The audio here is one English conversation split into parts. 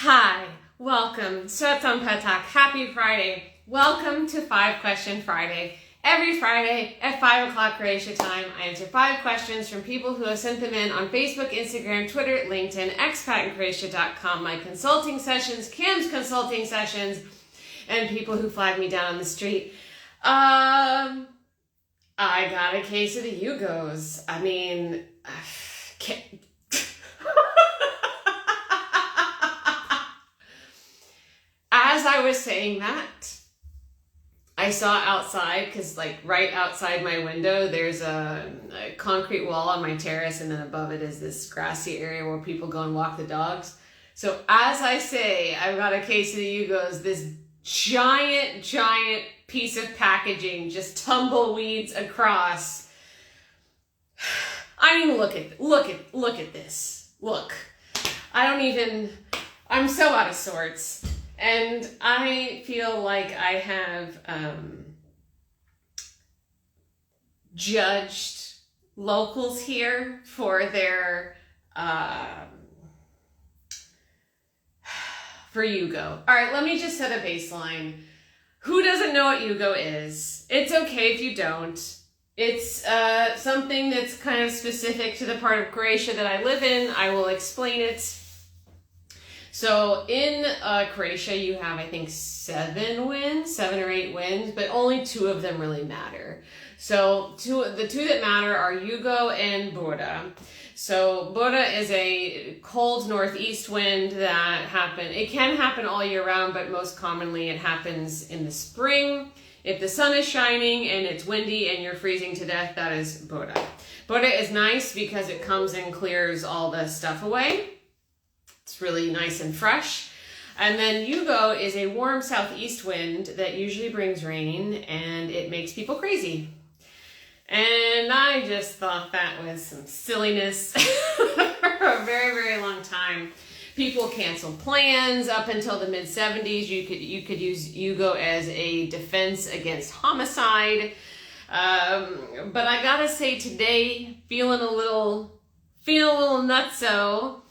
Hi, welcome. Svetan Patak. Happy Friday. Welcome to 5 Question Friday. Every Friday at 5 o'clock Croatia time, I answer 5 questions from people who have sent them in on Facebook, Instagram, Twitter, LinkedIn, expatinCroatia.com, my consulting sessions, Kim's consulting sessions, and people who flag me down on the street. I got a case of the Jugos. As I was saying that, I saw outside, because right outside my window, there's a concrete wall on my terrace, and then above it is this grassy area where people go and walk the dogs. So as I say, I've got a case of the Jugos, this giant piece of packaging just tumbleweeds across. I mean, look at this. Look. I'm so out of sorts. And I feel like I have judged locals here for their for Jugo. All right, let me just set a baseline. Who doesn't know what Jugo is? It's okay if you don't. It's something that's kind of specific to the part of Croatia that I live in. I will explain it. So in Croatia, you have, I think, 7 or 8 winds, but only 2 of them really matter. So the two that matter are Jugo and Bora. So Bora is a cold northeast wind that it can happen all year round, but most commonly it happens in the spring. If the sun is shining and it's windy and you're freezing to death, that is Bora. Bora is nice because it comes and clears all the stuff away. It's really nice and fresh. And then Jugo is a warm southeast wind that usually brings rain, and it makes people crazy. And I just thought that was some silliness for a very long time. People canceled plans up until the mid-70s. You could use Jugo as a defense against homicide. But I gotta say today, feeling a little nutso.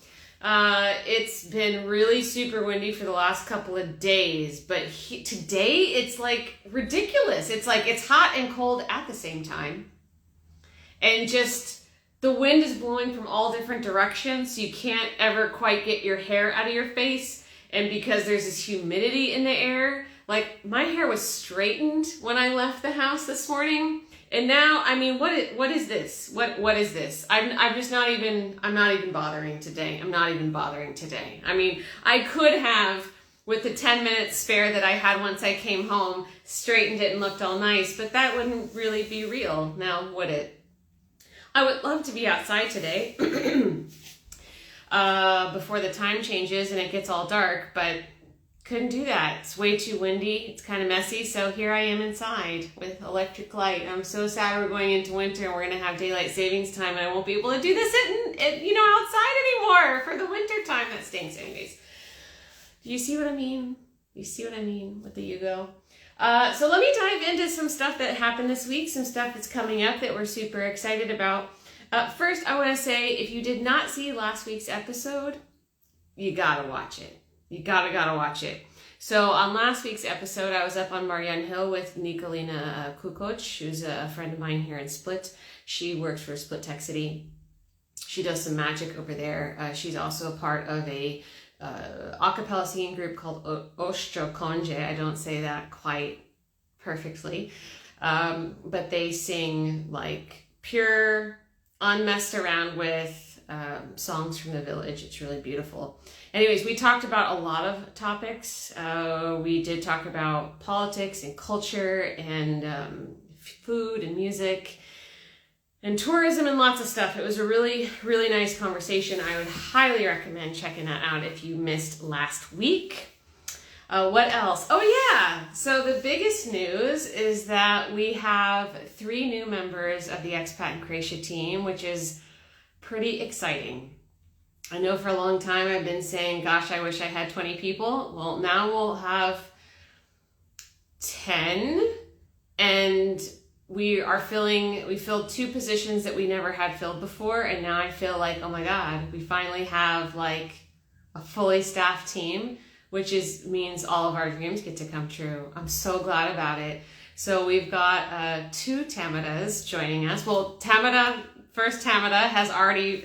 It's been really super windy for the last couple of days, but today it's ridiculous. It's hot and cold at the same time. And just the wind is blowing from all different directions, so you can't ever quite get your hair out of your face. And because there's this humidity in the air, my hair was straightened when I left the house this morning. And now, what is this? What is this? I'm not even bothering today. I could have, with the 10 minutes spare that I had once I came home, straightened it and looked all nice, but that wouldn't really be real now, would it? I would love to be outside today before the time changes and it gets all dark, but couldn't do that. It's way too windy. It's kind of messy. So here I am inside with electric light. I'm so sad we're going into winter and we're going to have daylight savings time and I won't be able to do this outside anymore for the winter time. That stinks anyways. Do you see what I mean? You see what I mean with the Jugo? So let me dive into some stuff that happened this week, some stuff that's coming up that we're super excited about. First, I want to say, if you did not see last week's episode, you gotta watch it. You gotta watch it. So on last week's episode, I was up on Marian Hill with Nikolina Kukoc, who's a friend of mine here in Split. She works for Split Tech City. She does some magic over there. She's also a part of a a cappella singing group called Ostro Konje. I don't say that quite perfectly. But they sing pure, unmessed around with songs from the village. It's really beautiful. Anyways, we talked about a lot of topics. We did talk about politics and culture and food and music and tourism and lots of stuff. It was a really nice conversation. I would highly recommend checking that out if you missed last week. What else? Oh yeah, so the biggest news is that we have 3 new members of the Expat in Croatia team, which is pretty exciting. I know for a long time I've been saying, gosh, I wish I had 20 people. Well, now we'll have 10, and we filled 2 positions that we never had filled before, and now I feel like, oh my God, we finally have a fully staffed team, which means all of our dreams get to come true. I'm so glad about it. So we've got 2 Tamadas joining us. Well, first Tamada has already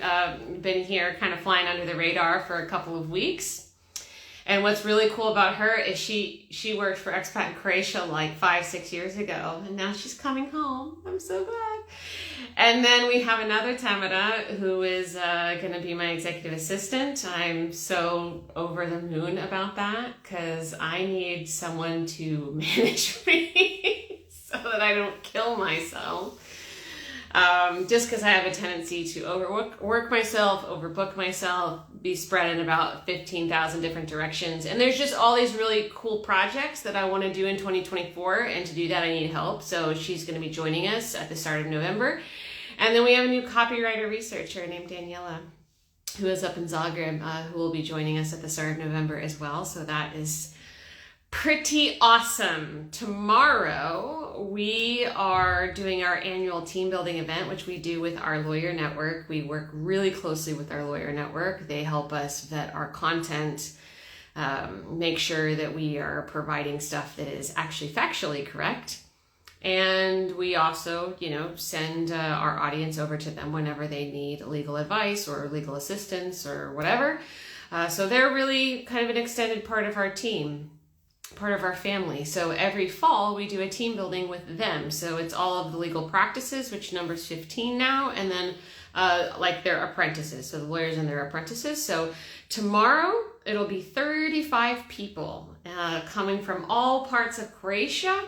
been here kind of flying under the radar for a couple of weeks. And what's really cool about her is she worked for Expat in Croatia like 5-6 years ago, and now she's coming home. I'm so glad. And then we have another Tamada who is going to be my executive assistant. I'm so over the moon about that because I need someone to manage me so that I don't kill myself. Just because I have a tendency to overwork myself, overbook myself, be spread in about 15,000 different directions. And there's just all these really cool projects that I want to do in 2024. And to do that, I need help. So she's going to be joining us at the start of November. And then we have a new copywriter researcher named Daniela, who is up in Zagreb, who will be joining us at the start of November as well. So that is pretty awesome. Tomorrow, we are doing our annual team building event, which we do with our lawyer network. We work really closely with our lawyer network. They help us vet our content, make sure that we are providing stuff that is actually factually correct. And we also, send our audience over to them whenever they need legal advice or legal assistance or whatever. So they're really kind of an extended part of our team, part of our family. So every fall we do a team building with them. So it's all of the legal practices, which numbers 15 now, and then like their apprentices. So the lawyers and their apprentices. So tomorrow it'll be 35 people coming from all parts of Croatia.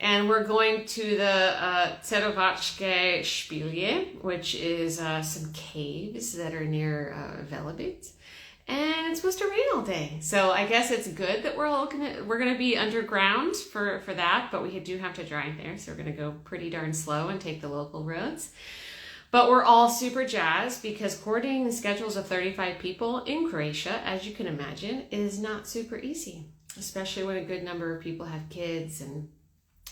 And we're going to the Cerovačke špilje, which is some caves that are near Velebit. And it's supposed to rain all day. So I guess it's good that we're gonna be underground for that, but we do have to drive there. So we're gonna go pretty darn slow and take the local roads. But we're all super jazzed because coordinating the schedules of 35 people in Croatia, as you can imagine, is not super easy, especially when a good number of people have kids and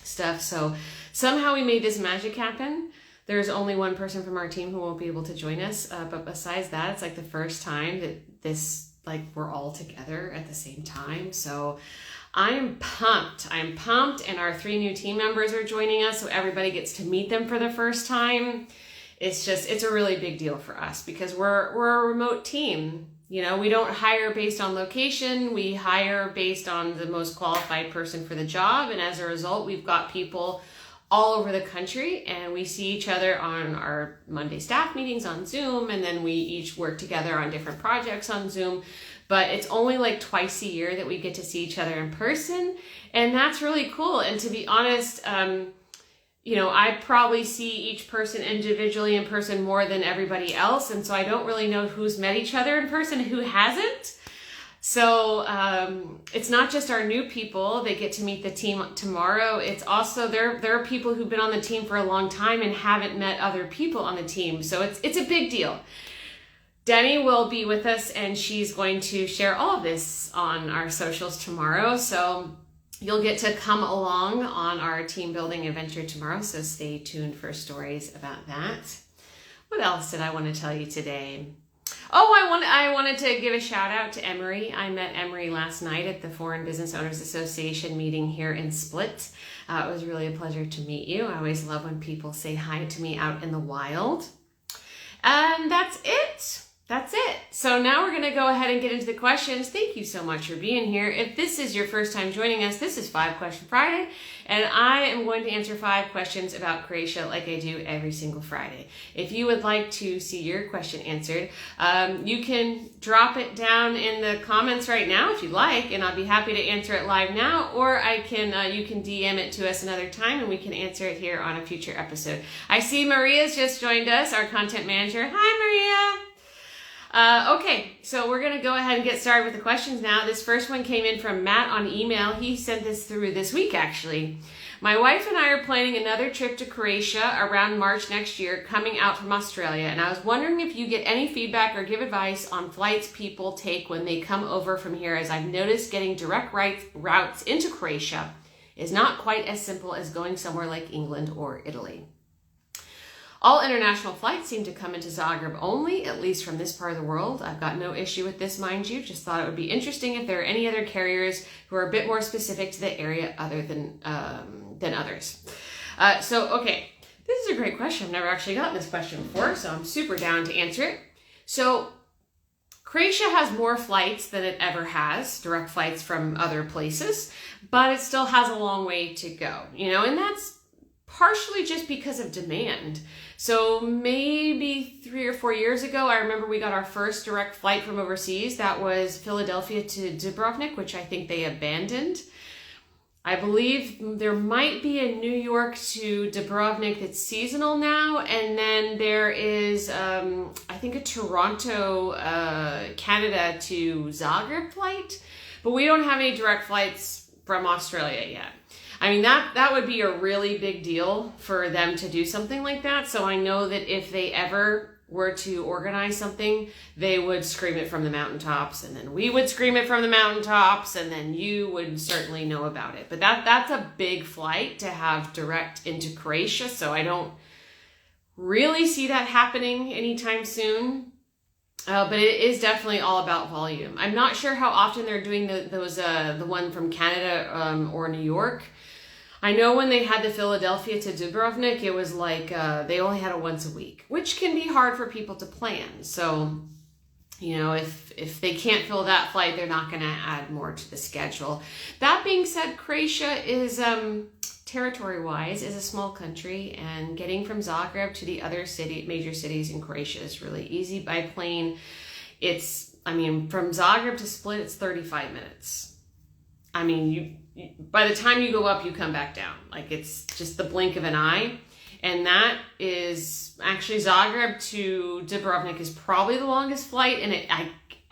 stuff. So somehow we made this magic happen. There's only one person from our team who won't be able to join us. But besides that, it's like the first time that we're all together at the same time. So I'm pumped. And our 3 new team members are joining us. So everybody gets to meet them for the first time. It's a really big deal for us because we're a remote team. We don't hire based on location. We hire based on the most qualified person for the job. And as a result, we've got people all over the country, and we see each other on our Monday staff meetings on Zoom, and then we each work together on different projects on Zoom. But it's only like twice a year that we get to see each other in person, and that's really cool. And to be honest, I probably see each person individually in person more than everybody else, and so I don't really know who's met each other in person and who hasn't. So it's not just our new people. They get to meet the team tomorrow. It's also there are people who've been on the team for a long time and haven't met other people on the team. So it's a big deal. Demi will be with us, and she's going to share all of this on our socials tomorrow. So you'll get to come along on our team building adventure tomorrow. So stay tuned for stories about that. What else did I want to tell you today? Oh, I wanted to give a shout out to Emery. I met Emery last night at the Foreign Business Owners Association meeting here in Split. It was really a pleasure to meet you. I always love when people say hi to me out in the wild. And that's it. So now we're going to go ahead and get into the questions. Thank you so much for being here. If this is your first time joining us, this is 5 Question Friday, and I am going to answer 5 questions about Croatia like I do every single Friday. If you would like to see your question answered, you can drop it down in the comments right now if you'd like, and I'll be happy to answer it live now, or you can DM it to us another time and we can answer it here on a future episode. I see Maria's just joined us, our content manager. Hi, Maria. Okay, so we're going to go ahead and get started with the questions now. This first one came in from Matt on email. He sent this through this week, actually. My wife and I are planning another trip to Croatia around March next year, coming out from Australia, and I was wondering if you get any feedback or give advice on flights people take when they come over from here, as I've noticed getting direct routes into Croatia is not quite as simple as going somewhere like England or Italy. All international flights seem to come into Zagreb only, at least from this part of the world. I've got no issue with this, mind you. Just thought it would be interesting if there are any other carriers who are a bit more specific to the area other than others. Okay, this is a great question. I've never actually gotten this question before, so I'm super down to answer it. So Croatia has more flights than it ever has, direct flights from other places, but it still has a long way to go, and that's partially just because of demand. So maybe 3 or 4 years ago, I remember we got our first direct flight from overseas. That was Philadelphia to Dubrovnik, which I think they abandoned. I believe there might be a New York to Dubrovnik that's seasonal now. And then there is, I think, a Toronto, Canada to Zagreb flight. But we don't have any direct flights from Australia yet. I mean, that would be a really big deal for them to do something like that. So I know that if they ever were to organize something, they would scream it from the mountaintops, and then we would scream it from the mountaintops, and then you would certainly know about it. But that's a big flight to have direct into Croatia, so I don't really see that happening anytime soon. But it is definitely all about volume. I'm not sure how often they're doing the one from Canada or New York. I know when they had the Philadelphia to Dubrovnik, it was like they only had it once a week, which can be hard for people to plan. So, if they can't fill that flight, they're not going to add more to the schedule. That being said, Croatia is, territory-wise, is a small country, and getting from Zagreb to the other major cities in Croatia is really easy by plane. From Zagreb to Split, it's 35 minutes. By the time you go up, you come back down. Like, it's just the blink of an eye. And that is actually Zagreb to Dubrovnik is probably the longest flight. And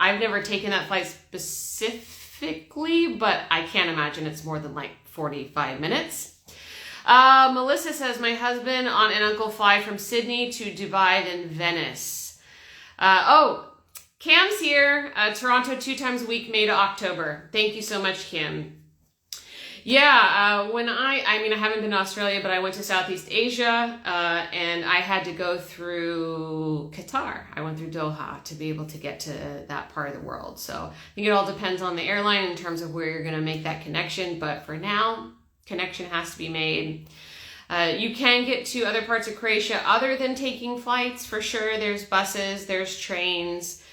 I've never taken that flight specifically, but I can't imagine it's more than like 45 minutes. Melissa says, my husband, aunt, and uncle fly from Sydney to Dubai, then Venice. Cam's here. Toronto 2 times a week, May to October. Thank you so much, Kim. Yeah, when I haven't been to Australia, but I went to Southeast Asia, and I had to go through Qatar. I went through Doha to be able to get to that part of the world. So I think it all depends on the airline in terms of where you're going to make that connection. But for now, connection has to be made. You can get to other parts of Croatia other than taking flights, for sure. There's buses, there's trains.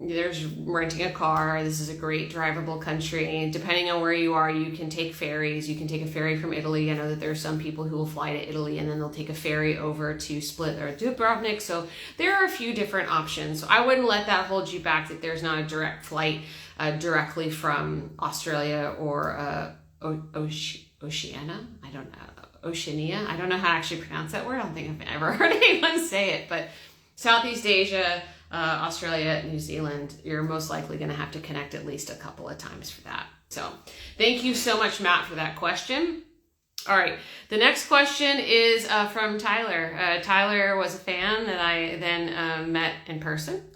There's renting a car. This is a great drivable country. Depending on where you are, you can take ferries. You can take a ferry from Italy. I know that there are some people who will fly to Italy and then they'll take a ferry over to Split or Dubrovnik. So there are a few different options. So I wouldn't let that hold you back that there's not a direct flight directly from Australia or Oceania. I don't know. Oceania. I don't know how to actually pronounce that word. I don't think I've ever heard anyone say it. But Southeast Asia, Australia, New Zealand, you're most likely going to have to connect at least a couple of times for that. So thank you so much, Matt, for that question. All right, the next question is from Tyler. Tyler was a fan that I then met in person.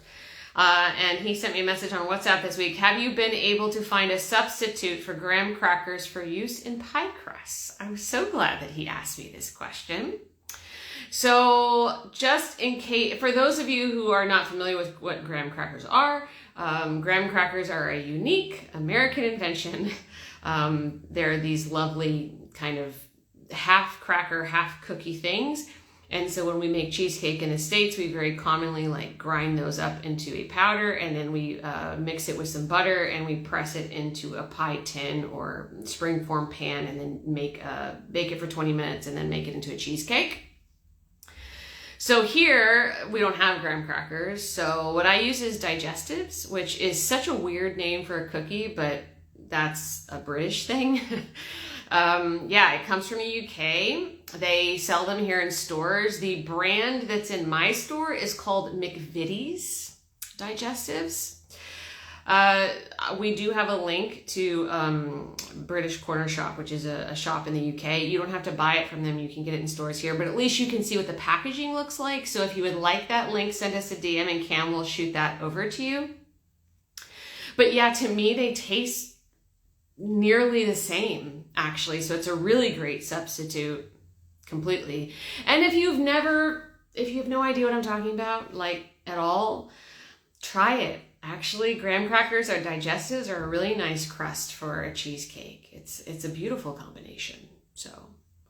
And he sent me a message on WhatsApp this week. Have you been able to find a substitute for graham crackers for use in pie crusts? I'm so glad that he asked me this question. So just in case, for those of you who are not familiar with what graham crackers are a unique American invention. They're these lovely kind of half cracker, half cookie things. And so when we make cheesecake in the States, we very commonly grind those up into a powder, and then we mix it with some butter and we press it into a pie tin or springform pan, and then bake it for 20 minutes and then make it into a cheesecake. So here, we don't have graham crackers, so what I use is digestives, which is such a weird name for a cookie, but that's a British thing. It comes from the UK. They sell them here in stores. The brand that's in my store is called McVitie's digestives. We do have a link to British Corner Shop, which is a shop in the UK. You don't have to buy it from them. You can get it in stores here, but at least you can see what the packaging looks like. So if you would like that link, send us a DM and Cam will shoot that over to you. But yeah, to me, they taste nearly the same, actually. So it's a really great substitute completely. And if you've never if you have no idea what I'm talking about, like at all, try it. Actually, graham crackers or digestives are a really nice crust for a cheesecake. It's a beautiful combination. So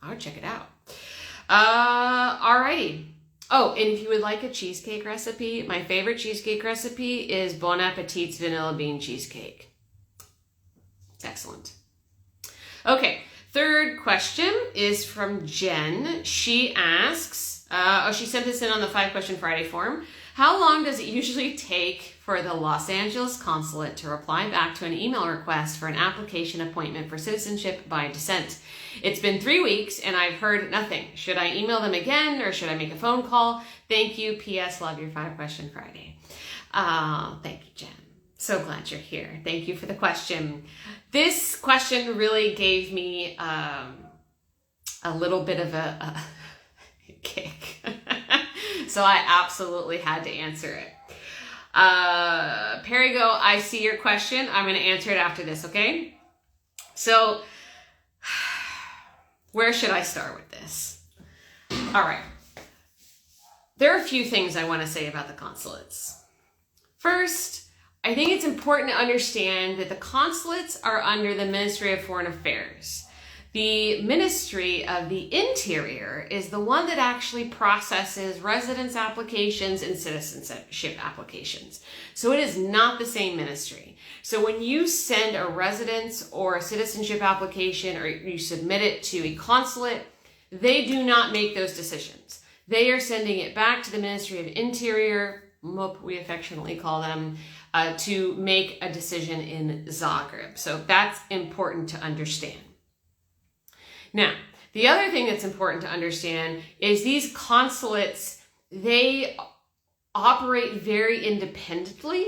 I would check it out. Alrighty. Oh, and if you would like a cheesecake recipe, my favorite cheesecake recipe is Bon Appetit's vanilla bean cheesecake. It's excellent. Okay, third question is from Jen. She asks, she sent this in on the 5-question Friday form. How long does it usually take for the Los Angeles consulate to reply back to an email request for an application appointment for citizenship by descent? It's been 3 weeks and I've heard nothing. Should I email them again or should I make a phone call? Thank you. P.S. Love your 5-question Friday. Thank you, Jen. So glad you're here. Thank you for the question. This question really gave me a little bit of a kick. So I absolutely had to answer it. Perigo, I see your question. I'm going to answer it after this, okay? So, where should I start with this? All right. There are a few things I want to say about the consulates. First, I think it's important to understand that the consulates are under the Ministry of Foreign Affairs. The Ministry of the Interior is the one that actually processes residence applications and citizenship applications. So it is not the same ministry. So when you send a residence or a citizenship application or you submit it to a consulate, they do not make those decisions. They are sending it back to the Ministry of Interior, MUP we affectionately call them, to make a decision in Zagreb. So that's important to understand. Now, the other thing that's important to understand is these consulates, they operate very independently.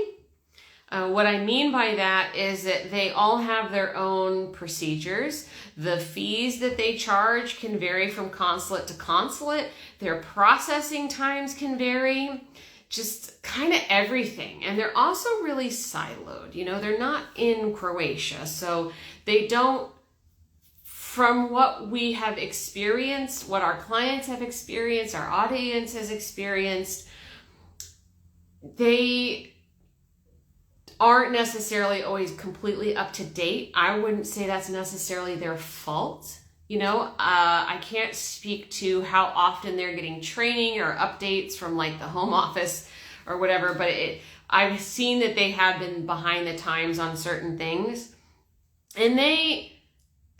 What I mean by that is that they all have their own procedures. The fees that they charge can vary from consulate to consulate. Their processing times can vary. Just kind of everything. And they're also really siloed. You know, they're not in Croatia, so they don't, from what we have experienced, what our clients have experienced, our audience has experienced, they aren't necessarily always completely up to date. I wouldn't say that's necessarily their fault. You know, I can't speak to how often they're getting training or updates from like the home office or whatever, but I've seen that they have been behind the times on certain things, and they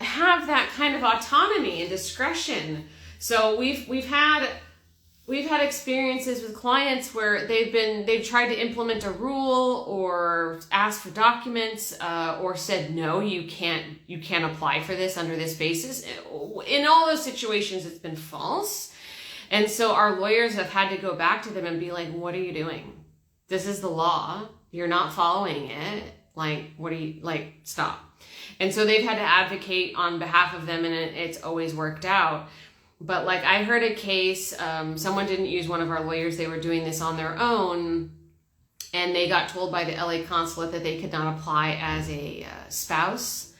have that kind of autonomy and discretion. So we've had experiences with clients where they've tried to implement a rule or asked for documents or said no, you can't apply for this under this basis. In all those situations, it's been false, and so our lawyers have had to go back to them and be like, "What are you doing? This is the law. You're not following it. Like, what are you like? Stop." And so they've had to advocate on behalf of them, and it's always worked out. But like I heard a case, someone didn't use one of our lawyers. They were doing this on their own, and they got told by the LA consulate that they could not apply as a spouse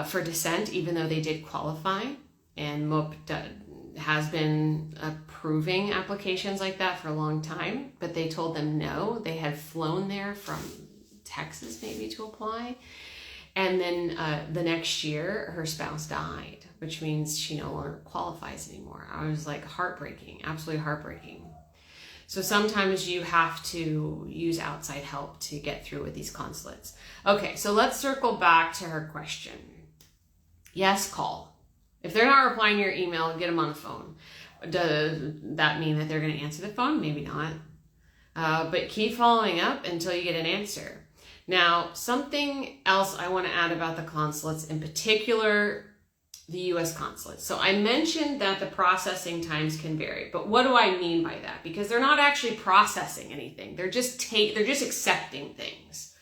for descent, even though they did qualify. And MOP has been approving applications like that for a long time, but they told them no. They had flown there from Texas maybe to apply. And then the next year, her spouse died, which means she no longer qualifies anymore. I was like, heartbreaking, absolutely heartbreaking. So sometimes you have to use outside help to get through with these consulates. Okay, so let's circle back to her question. Yes, call. If they're not replying to your email, get them on the phone. Does that mean that they're going to answer the phone? Maybe not. But keep following up until you get an answer. Now, something else I want to add about the consulates, in particular, the U.S. consulates. So I mentioned that the processing times can vary, but what do I mean by that? Because they're not actually processing anything. They're just accepting things.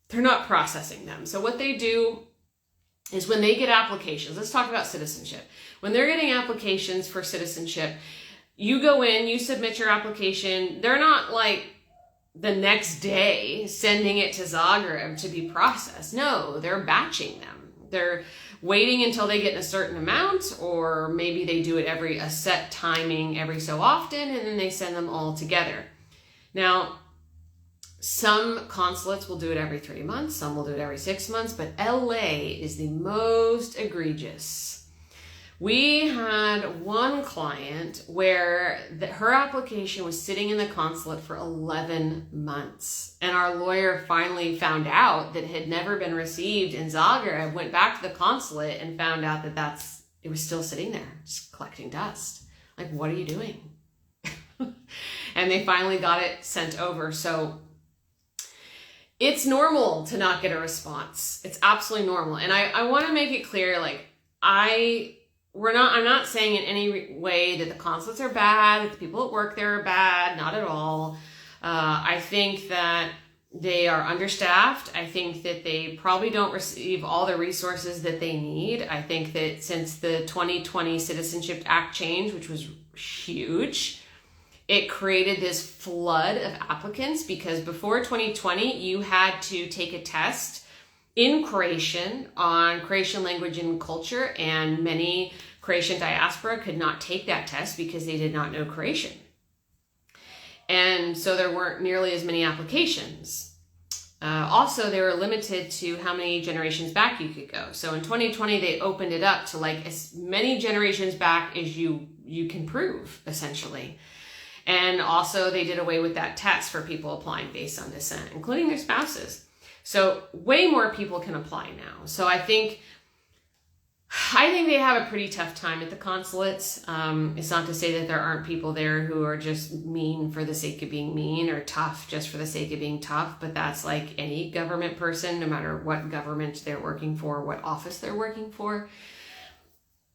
They're not processing them. So what they do is when they get applications, let's talk about citizenship. When they're getting applications for citizenship, you go in, you submit your application. They're not like the next day sending it to Zagreb to be processed. No, they're batching them. they're waiting until they get a certain amount, or maybe they do it a set timing every so often, and then they send them all together. Now, some consulates will do it every 3 months, some will do it every 6 months, but LA is the most egregious. We had one client where her application was sitting in the consulate for 11 months. And our lawyer finally found out that it had never been received in Zagreb, went back to the consulate and found out that it was still sitting there, just collecting dust. Like, what are you doing? And they finally got it sent over. So it's normal to not get a response. It's absolutely normal. And I want to make it clear, like, I'm not saying in any way that the consulates are bad, that the people that work there are bad, not at all. I think that they are understaffed. I think that they probably don't receive all the resources that they need. I think that since the 2020 Citizenship Act change, which was huge, it created this flood of applicants, because before 2020, you had to take a test in Croatian on Croatian language and culture, and many Croatian diaspora could not take that test because they did not know Croatian. And so there weren't nearly as many applications. Also, they were limited to how many generations back you could go. So in 2020, they opened it up to like as many generations back as you can prove, essentially. And also they did away with that test for people applying based on descent, including their spouses. So way more people can apply now. So I think they have a pretty tough time at the consulates. It's not to say that there aren't people there who are just mean for the sake of being mean, or tough just for the sake of being tough, but that's like any government person, no matter what government they're working for, what office they're working for.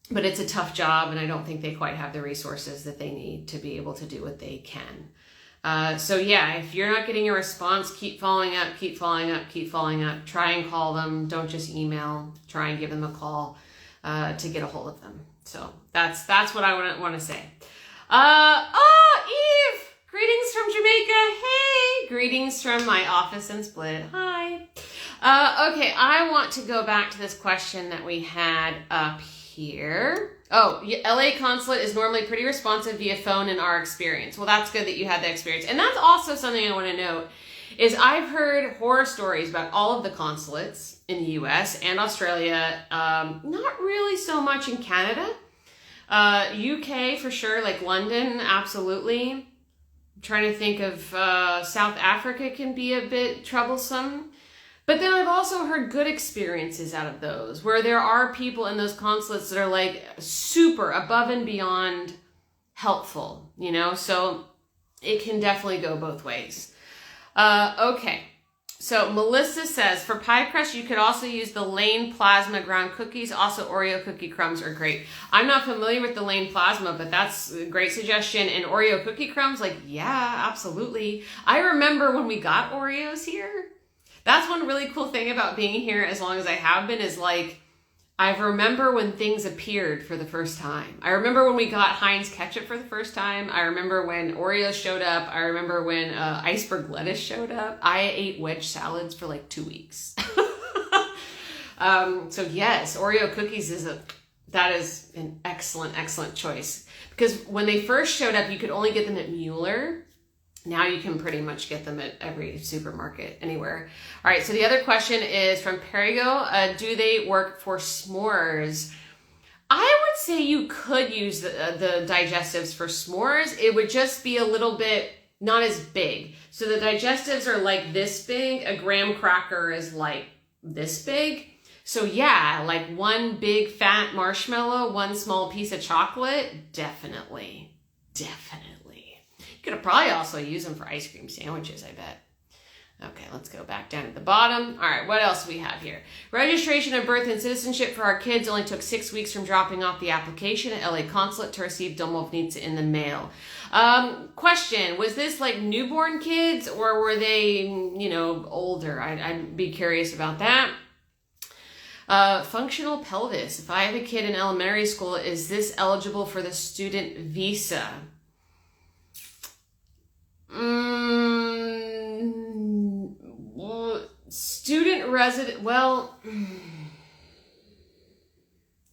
But it's a tough job, and I don't think they quite have the resources that they need to be able to do what they can. So yeah, if you're not getting a response, keep following up, keep following up, keep following up. Try and call them. Don't just email. Try and give them a call to get a hold of them. So that's what I want to say. Eve! Greetings from Jamaica. Hey! Greetings from my office in Split. Hi. Okay, I want to go back to this question that we had up here. Oh, LA consulate is normally pretty responsive via phone in our experience. Well, that's good that you had that experience. And that's also something I want to note, is I've heard horror stories about all of the consulates in the US and Australia, not really so much in Canada. UK for sure, like London, absolutely. I'm trying to think of South Africa can be a bit troublesome. But then I've also heard good experiences out of those, where there are people in those consulates that are like super above and beyond helpful, you know? So it can definitely go both ways. Okay. So Melissa says, for pie crust, you could also use the Lane Plasma ground cookies. Also, Oreo cookie crumbs are great. I'm not familiar with the Lane Plasma, but that's a great suggestion. And Oreo cookie crumbs, like, yeah, absolutely. I remember when we got Oreos here. That's one really cool thing about being here as long as I have been, is like, I remember when things appeared for the first time. I remember when we got Heinz ketchup for the first time. I remember when Oreos showed up. I remember when iceberg lettuce showed up. I ate wedge salads for like 2 weeks. So yes, Oreo cookies that is an excellent, excellent choice. Because when they first showed up, you could only get them at Mueller. Now you can pretty much get them at every supermarket, anywhere. All right, so the other question is from Perigo. Do they work for s'mores? I would say you could use the digestives for s'mores. It would just be a little bit not as big. So the digestives are like this big. A graham cracker is like this big. So yeah, like one big fat marshmallow, one small piece of chocolate, definitely. You could probably also use them for ice cream sandwiches, I bet. Okay, let's go back down at the bottom. All right, what else do we have here? Registration of birth and citizenship for our kids only took 6 weeks from dropping off the application at LA Consulate to receive domovnica in the mail. Question, was this like newborn kids, or were they, older? I'd be curious about that. Functional pelvis. If I have a kid in elementary school, is this eligible for the student visa? Student resident, well,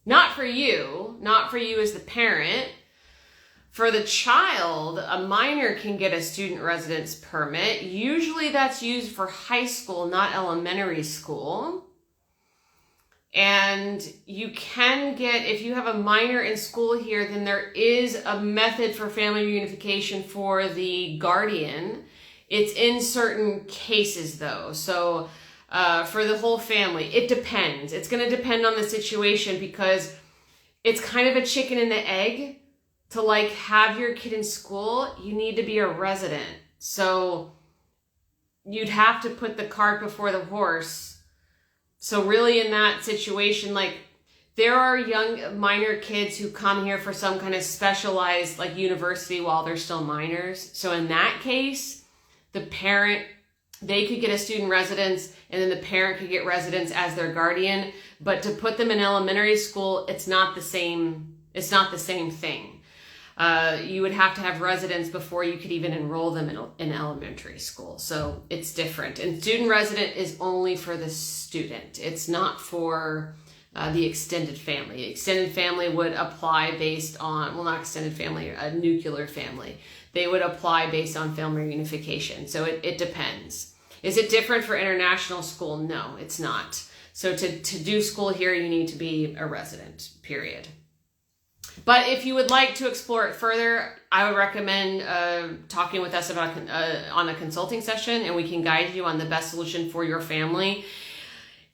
Not for you as the parent. For the child, a minor can get a student residence permit. Usually that's used for high school, not elementary school. And you can get, if you have a minor in school here, then there is a method for family reunification for the guardian. It's in certain cases though. So for the whole family, it depends. It's going to depend on the situation, because it's kind of a chicken and the egg. To like have your kid in school, you need to be a resident. So you'd have to put the cart before the horse. So really in that situation, like there are young minor kids who come here for some kind of specialized like university while they're still minors. So in that case, the parent, they could get a student residence and then the parent could get residence as their guardian. But to put them in elementary school, it's not the same thing. You would have to have residence before you could even enroll them in elementary school. So it's different. And student resident is only for the student. It's not for the extended family. The extended family would apply based on, well, not extended family, a nuclear family. They would apply based on family reunification. So it depends. Is it different for international school? No, it's not. So to do school here, you need to be a resident, period. But if you would like to explore it further, I would recommend talking with us about on a consulting session, and we can guide you on the best solution for your family.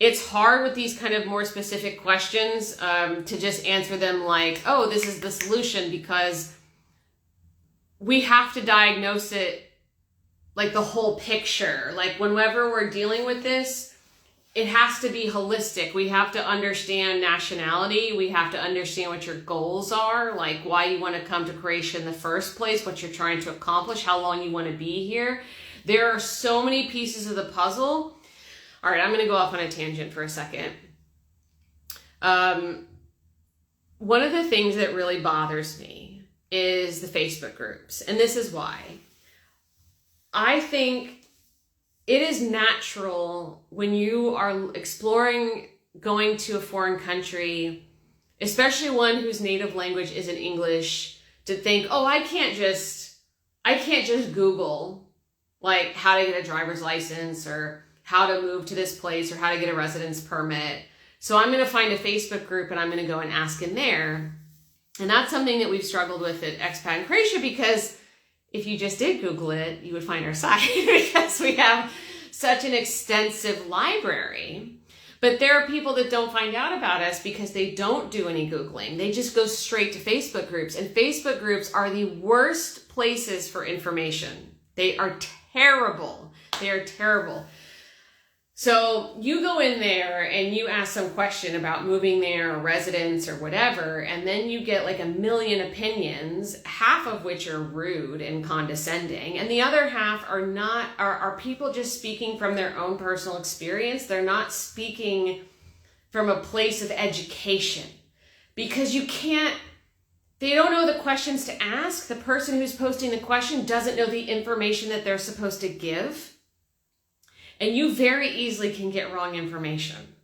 It's hard with these kind of more specific questions to just answer them like, oh, this is the solution, because we have to diagnose it like the whole picture. Like whenever we're dealing with this, it has to be holistic. We have to understand nationality. We have to understand what your goals are, like why you want to come to Croatia in the first place, what you're trying to accomplish, how long you want to be here. There are so many pieces of the puzzle. All right, I'm going to go off on a tangent for a second. One of the things that really bothers me is the Facebook groups. And this is why. I think it is natural when you are exploring going to a foreign country, especially one whose native language isn't English, to think, oh, I can't just Google like how to get a driver's license or how to move to this place or how to get a residence permit. So I'm going to find a Facebook group and I'm going to go and ask in there. And that's something that we've struggled with at Expat in Croatia, because if you just did Google it, you would find our site because we have such an extensive library. But there are people that don't find out about us because they don't do any Googling. They just go straight to Facebook groups. And Facebook groups are the worst places for information. They are terrible. They are terrible. So you go in there and you ask some question about moving there or residence or whatever, and then you get like a million opinions, half of which are rude and condescending, and the other half are people just speaking from their own personal experience. They're not speaking from a place of education, because they don't know the questions to ask. The person who's posting the question doesn't know the information that they're supposed to give. And you very easily can get wrong information.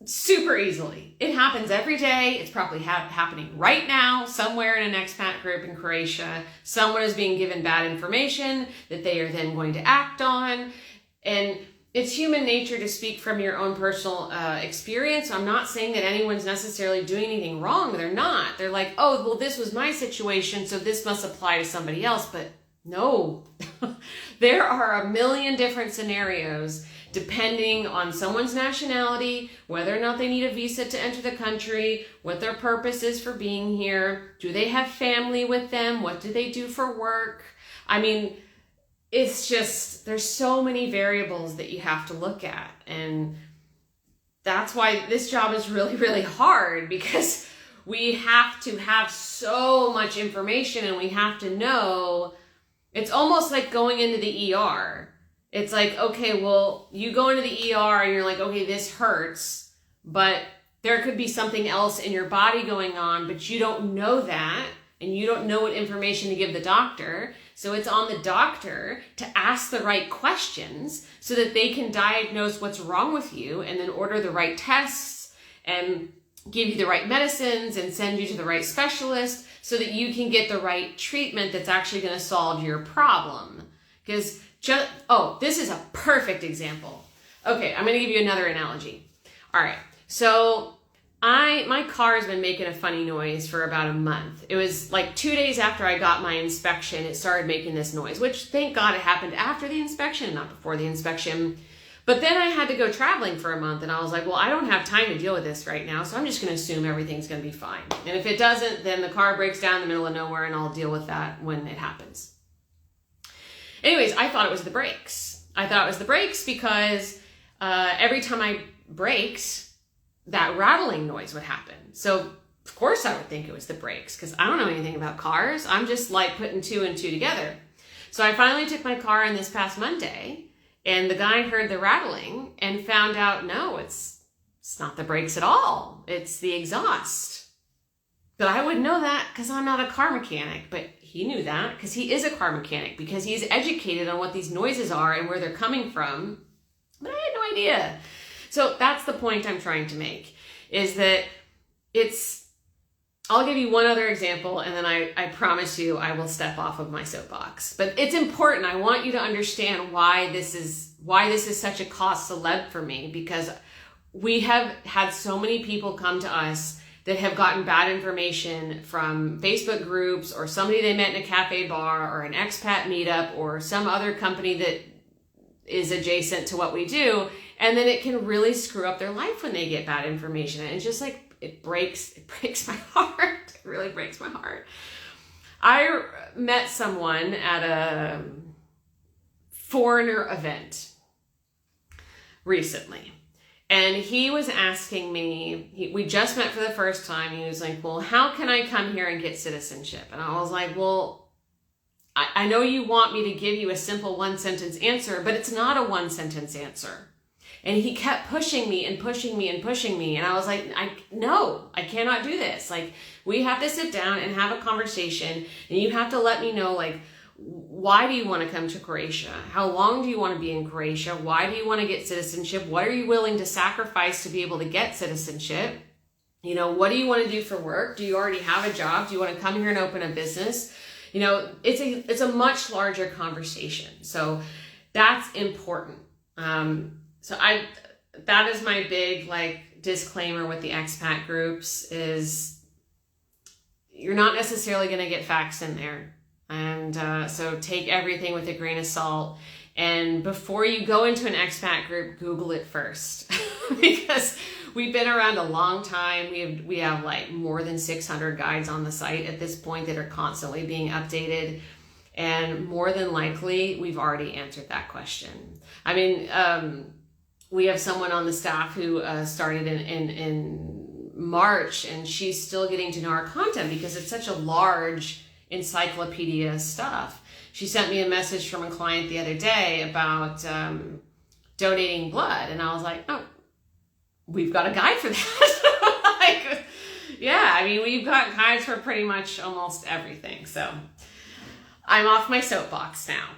Super easily. It happens every day. It's probably happening right now somewhere in an expat group in Croatia. Someone is being given bad information that they are then going to act on. And it's human nature to speak from your own personal experience. I'm not saying that anyone's necessarily doing anything wrong. They're not. They're like, oh, well, this was my situation, so this must apply to somebody else. But no, there are a million different scenarios depending on someone's nationality, whether or not they need a visa to enter the country, what their purpose is for being here, do they have family with them, what do they do for work? I mean, it's just, there's so many variables that you have to look at. And that's why this job is really, really hard, because we have to have so much information and we have to know. It's almost like going into the ER. It's like, okay, well, you go into the ER and you're like, okay, this hurts, but there could be something else in your body going on, but you don't know that, and you don't know what information to give the doctor. So it's on the doctor to ask the right questions so that they can diagnose what's wrong with you and then order the right tests and give you the right medicines and send you to the right specialist so that you can get the right treatment that's actually going to solve your problem. Because this is a perfect example. Okay, I'm going to give you another analogy. All right, so my car has been making a funny noise for about a month. It was like 2 days after I got my inspection, it started making this noise, which thank God it happened after the inspection, not before the inspection. But then I had to go traveling for a month, and I was like, well, I don't have time to deal with this right now, so I'm just going to assume everything's going to be fine. And if it doesn't, then the car breaks down in the middle of nowhere, and I'll deal with that when it happens. Anyways, I thought it was the brakes. I thought it was the brakes because every time I braked, that rattling noise would happen. So of course I would think it was the brakes because I don't know anything about cars. I'm just like putting 2 and 2 together. So I finally took my car in this past Monday, and the guy heard the rattling and found out, no, it's not the brakes at all. It's the exhaust. But I wouldn't know that because I'm not a car mechanic, but he knew that because he is a car mechanic, because he's educated on what these noises are and where they're coming from. But I had no idea. So that's the point I'm trying to make, is that I'll give you one other example, and then I promise you I will step off of my soapbox. But it's important. I want you to understand why this is such a cause célèbre for me, because we have had so many people come to us that have gotten bad information from Facebook groups or somebody they met in a cafe bar or an expat meetup or some other company that is adjacent to what we do. And then it can really screw up their life when they get bad information. And it's just like, it breaks my heart. It really breaks my heart. I met someone at a foreigner event recently. And he was asking me, we just met for the first time. He was like, well, how can I come here and get citizenship? And I was like, well, I know you want me to give you a simple 1-sentence answer, but it's not a 1-sentence answer. And he kept pushing me and pushing me and pushing me. And I was like, no, I cannot do this. Like, we have to sit down and have a conversation, and you have to let me know, like, why do you want to come to Croatia? How long do you want to be in Croatia? Why do you want to get citizenship? What are you willing to sacrifice to be able to get citizenship? You know, what do you want to do for work? Do you already have a job? Do you want to come here and open a business? You know, it's a much larger conversation. So that's important. That is my big disclaimer with the expat groups, is you're not necessarily going to get facts in there. And so take everything with a grain of salt. And before you go into an expat group, Google it first. Because we've been around a long time. We have like more than 600 guides on the site at this point that are constantly being updated. And more than likely, we've already answered that question. I mean, we have someone on the staff who started in March, and she's still getting to know our content because it's such a large encyclopedia stuff. She sent me a message from a client the other day about donating blood, and I was like, oh, we've got a guide for that. Yeah, I mean, we've got guides for pretty much almost everything. So I'm off my soapbox now.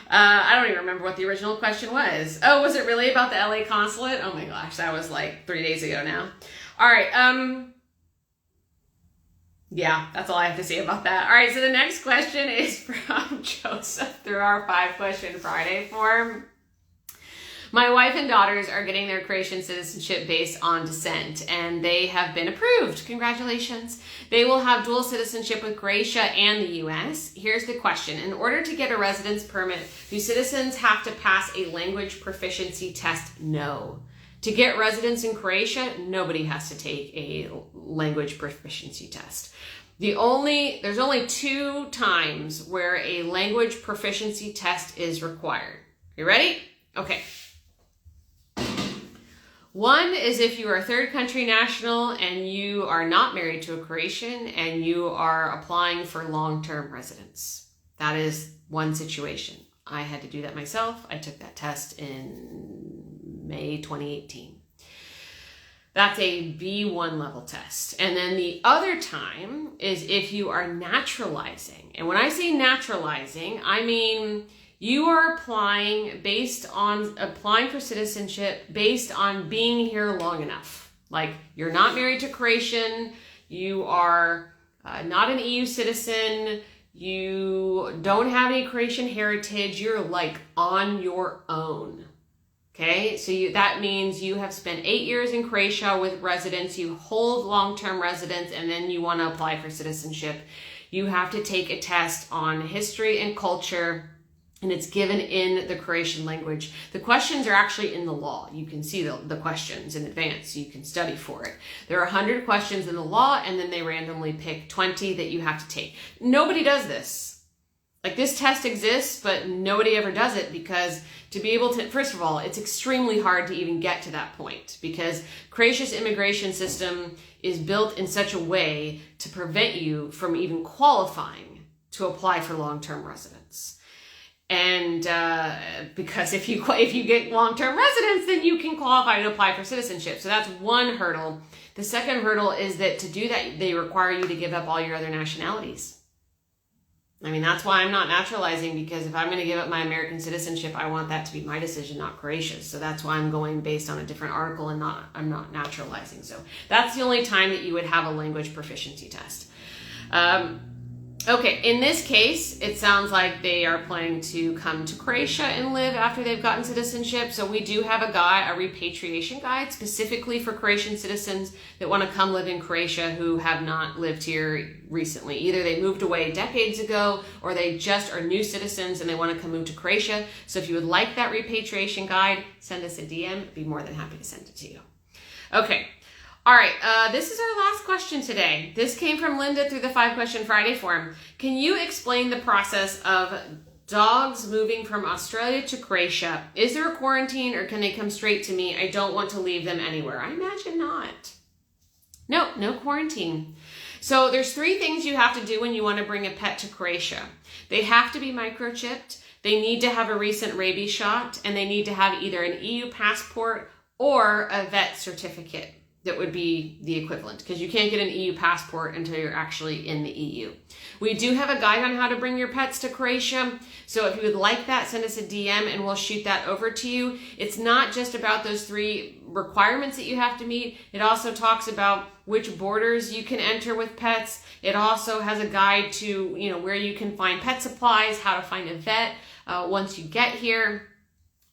I don't even remember what the original question was. Oh, was it really about the LA consulate? Oh my gosh, that was like 3 days ago now. All right. Yeah, that's all I have to say about that. All right, so the next question is from Joseph through our 5-question Friday form. My wife and daughters are getting their Croatian citizenship based on descent, and they have been approved. Congratulations. They will have dual citizenship with Croatia and the U.S. Here's the question. In order to get a residence permit, do citizens have to pass a language proficiency test? No. To get residence in Croatia, nobody has to take a language proficiency test. There's only 2 times where a language proficiency test is required. You ready? Okay. One is if you are a third country national and you are not married to a Croatian and you are applying for long-term residence. That is one situation. I had to do that myself. I took that test in May 2018. That's a B1 level test. And then the other time is if you are naturalizing. And when I say naturalizing, I mean you are applying for citizenship based on being here long enough. Like, you're not married to Croatian, you are not an EU citizen, you don't have any Croatian heritage, you're like on your own. Okay, so that means you have spent 8 years in Croatia with residence, you hold long-term residence, and then you want to apply for citizenship. You have to take a test on history and culture, and it's given in the Croatian language. The questions are actually in the law. You can see the questions in advance. You can study for it. There are 100 questions in the law, and then they randomly pick 20 that you have to take. Nobody does this. Like, this test exists, but nobody ever does it, because to be able to, first of all, it's extremely hard to even get to that point, because Croatia's immigration system is built in such a way to prevent you from even qualifying to apply for long-term residence. And because if you get long-term residence, then you can qualify to apply for citizenship. So that's one hurdle. The second hurdle is that to do that, they require you to give up all your other nationalities. I mean, that's why I'm not naturalizing, because if I'm going to give up my American citizenship, I want that to be my decision, not Croatia's. So that's why I'm going based on a different article, and I'm not naturalizing. So that's the only time that you would have a language proficiency test. Okay, in this case, it sounds like they are planning to come to Croatia and live after they've gotten citizenship. So we do have a repatriation guide specifically for Croatian citizens that want to come live in Croatia who have not lived here recently. Either they moved away decades ago, or they just are new citizens and they want to come move to Croatia. So if you would like that repatriation guide, send us a DM. I'd be more than happy to send it to you. Okay. All right, this is our last question today. This came from Linda through the 5-Question Friday forum. Can you explain the process of dogs moving from Australia to Croatia? Is there a quarantine, or can they come straight to me? I don't want to leave them anywhere. I imagine not. No quarantine. So there's 3 things you have to do when you want to bring a pet to Croatia. They have to be microchipped, they need to have a recent rabies shot, and they need to have either an EU passport or a vet certificate. That would be the equivalent, because you can't get an EU passport until you're actually in the EU. We do have a guide on how to bring your pets to Croatia. So if you would like that, send us a DM and we'll shoot that over to you. It's not just about those 3 requirements that you have to meet. It also talks about which borders you can enter with pets. It also has a guide to, where you can find pet supplies, how to find a vet once you get here.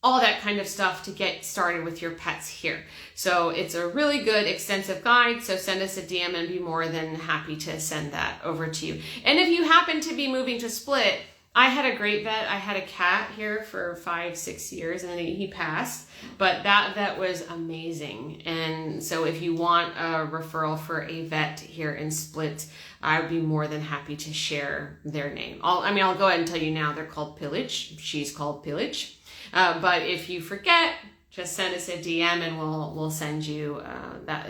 All that kind of stuff to get started with your pets here. So it's a really good extensive guide. So send us a DM and be more than happy to send that over to you. And if you happen to be moving to Split, I had a great vet. I had a cat here for 5-6 years, and then he passed, but that vet was amazing. And so if you want a referral for a vet here in Split, I would be more than happy to share their name. I'll go ahead and tell you now, they're called Pillage. She's called Pillage. But if you forget, just send us a DM and we'll send you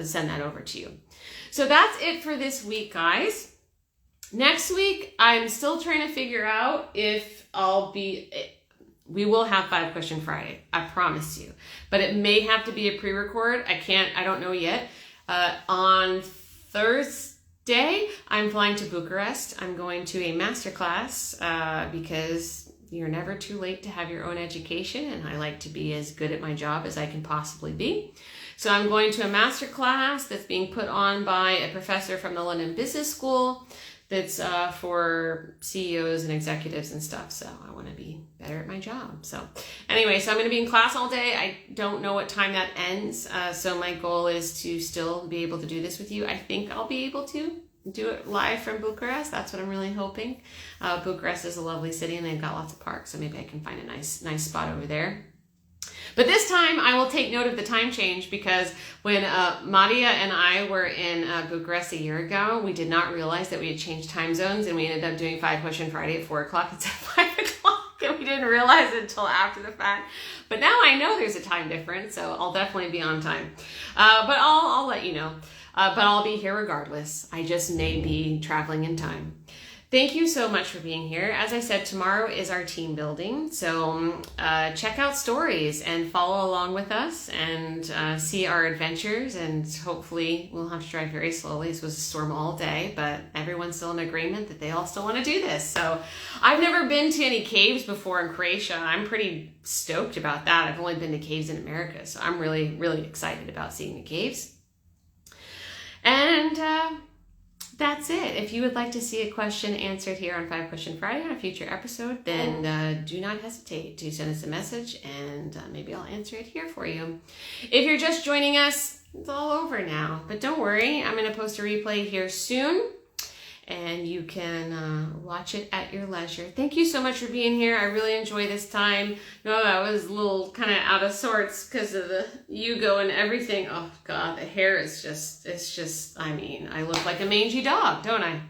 send that over to you. So that's it for this week, guys. Next week, I'm still trying to figure out if we will have 5-Question Friday, I promise you. But it may have to be a pre-record. I don't know yet. On Thursday, I'm flying to Bucharest. I'm going to a masterclass because you're never too late to have your own education, and I like to be as good at my job as I can possibly be. So I'm going to a master class that's being put on by a professor from the London Business School that's for CEOs and executives and stuff. So I want to be better at my job. So anyway, so I'm going to be in class all day. I don't know what time that ends. So my goal is to still be able to do this with you. I think I'll be able to do it live from Bucharest. That's what I'm really hoping. Bucharest is a lovely city and they've got lots of parks, so maybe I can find a nice spot over there. But this time I will take note of the time change, because when Madia and I were in Bucharest a year ago, we did not realize that we had changed time zones, and we ended up doing 5-Question Friday at 4 o'clock instead of 5 o'clock, and we didn't realize it until after the fact. But now I know there's a time difference, so I'll definitely be on time. But I'll let you know. But I'll be here regardless. I just may be traveling in time. Thank you so much for being here. As I said, tomorrow is our team building. So check out stories and follow along with us and see our adventures. And hopefully we'll have to drive very slowly. This was a storm all day, but everyone's still in agreement that they all still want to do this. So I've never been to any caves before in Croatia. I'm pretty stoked about that. I've only been to caves in America. So I'm really, really excited about seeing the caves. And that's it. If you would like to see a question answered here on 5 Question Friday on a future episode, then do not hesitate to send us a message, and maybe I'll answer it here for you. If you're just joining us, it's all over now. But don't worry, I'm going to post a replay here soon, and you can watch it at your leisure. Thank you so much for being here. I really enjoy this time. No, I was a little kind of out of sorts because of the jugo and everything. Oh God, the hair is just, I mean, I look like a mangy dog, don't I?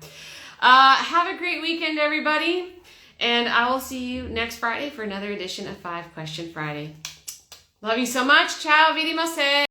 Have a great weekend, everybody. And I will see you next Friday for another edition of 5 Question Friday. Love you so much. Ciao, vidimo se.